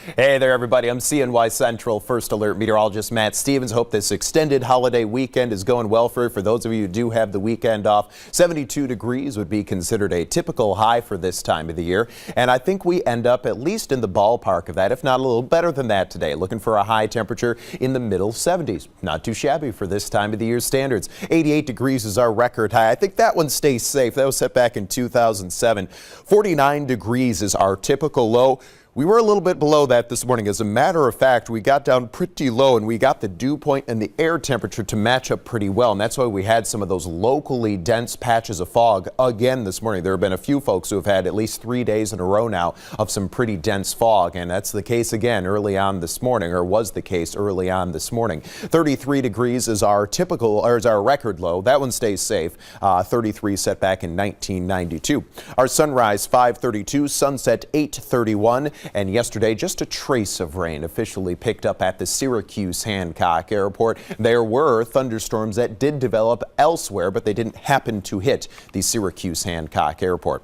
Hey there, everybody. I'm CNY Central First Alert Meteorologist Matt Stevens. Hope this extended holiday weekend is going well for you. For those of you who do have the weekend off, 72 degrees would be considered a typical high for this time of the year. And I think we end up at least in the ballpark of that, if not a little better than that today. Looking for a high temperature in the middle 70s. Not too shabby for this time of the year standards. 88 degrees is our record high. I think that one stays safe. That was set back in 2007. 49 degrees is our typical low. We were a little bit below that this morning. As a matter of fact, we got down pretty low and we got the dew point and the air temperature to match up pretty well. And that's why we had some of those locally dense patches of fog again this morning. There have been a few folks who have had at least 3 days in a row now of some pretty dense fog. And that's the case again early on this morning, or was the case early on this morning. 33 degrees is our typical, or is our record low. That one stays safe. 33 set back in 1992. Our sunrise 5:32, sunset 8:31. And yesterday, just a trace of rain officially picked up at the Syracuse Hancock Airport. There were thunderstorms that did develop elsewhere, but they didn't happen to hit the Syracuse Hancock Airport.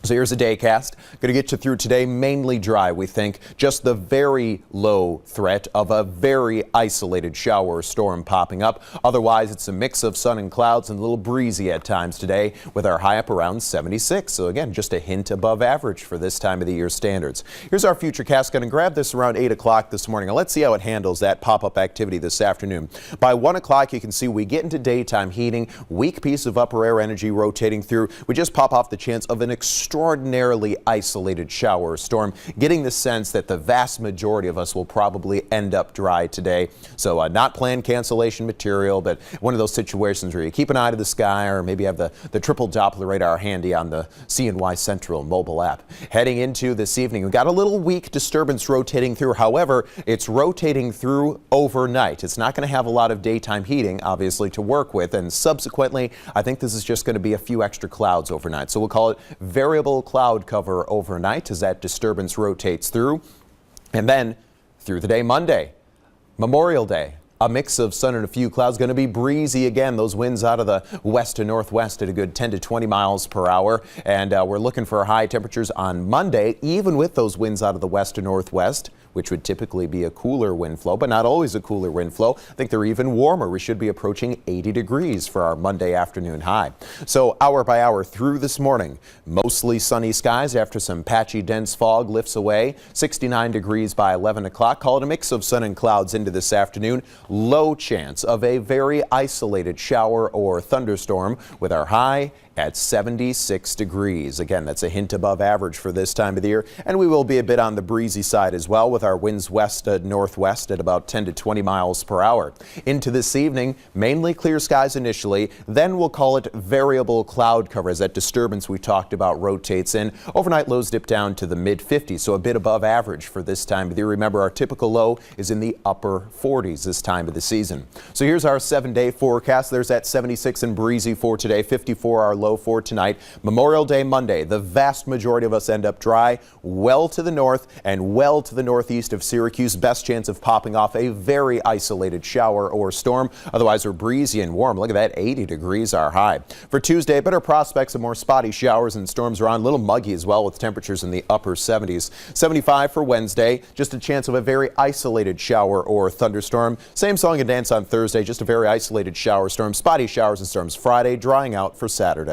So here's a daycast. Going to get you through today, mainly dry, we think. Just the very low threat of a very isolated shower or storm popping up. Otherwise, it's a mix of sun and clouds and a little breezy at times today with our high up around 76. So again, just a hint above average for this time of the year standards. Here's our futurecast. Going to grab this around 8 o'clock this morning. Now let's see how it handles that pop-up activity this afternoon. By 1 o'clock, you can see we get into daytime heating. Weak piece of upper air energy rotating through. We just pop off the chance of an extraordinarily isolated shower or storm, getting the sense that the vast majority of us will probably end up dry today. So not planned cancellation material, but one of those situations where you keep an eye to the sky or maybe have the triple Doppler radar handy on the CNY Central mobile app. Heading into this evening, we've got a little weak disturbance rotating through. However, it's rotating through overnight. It's not going to have a lot of daytime heating, obviously, to work with. And subsequently, I think this is just going to be a few extra clouds overnight. So we'll call it variable cloud cover overnight as that disturbance rotates through. And then through the day Monday, Memorial Day. A mix of sun and a few clouds. Going to be breezy again. Those winds out of the west to northwest at a good 10 to 20 miles per hour. And we're looking for high temperatures on Monday, even with those winds out of the west to northwest, which would typically be a cooler wind flow, but not always a cooler wind flow. I think they're even warmer. We should be approaching 80 degrees for our Monday afternoon high. So hour by hour through this morning, mostly sunny skies after some patchy dense fog lifts away. 69 degrees by 11 o'clock. Call it a mix of sun and clouds into this afternoon. Low chance of a very isolated shower or thunderstorm with our high at 76 degrees. Again, that's a hint above average for this time of the year. And we will be a bit on the breezy side as well with our winds west to northwest at about 10 to 20 miles per hour. Into this evening, mainly clear skies initially. Then we'll call it variable cloud cover as that disturbance we talked about rotates in. Overnight lows dip down to the mid 50s, so a bit above average for this time of the year. Remember, our typical low is in the upper 40s this time of the season. So here's our 7-day forecast. There's that 76 and breezy for today, 54 our low for tonight. Memorial Day Monday, the vast majority of us end up dry, well to the north and well to the northeast of Syracuse. Best chance of popping off a very isolated shower or storm. Otherwise, we're breezy and warm. Look at that, 80 degrees our high. For Tuesday, better prospects of more spotty showers and storms around. A little muggy as well with temperatures in the upper 70s. 75 for Wednesday, just a chance of a very isolated shower or thunderstorm. Same song and dance on Thursday, just a very isolated shower storm. Spotty showers and storms Friday, drying out for Saturday.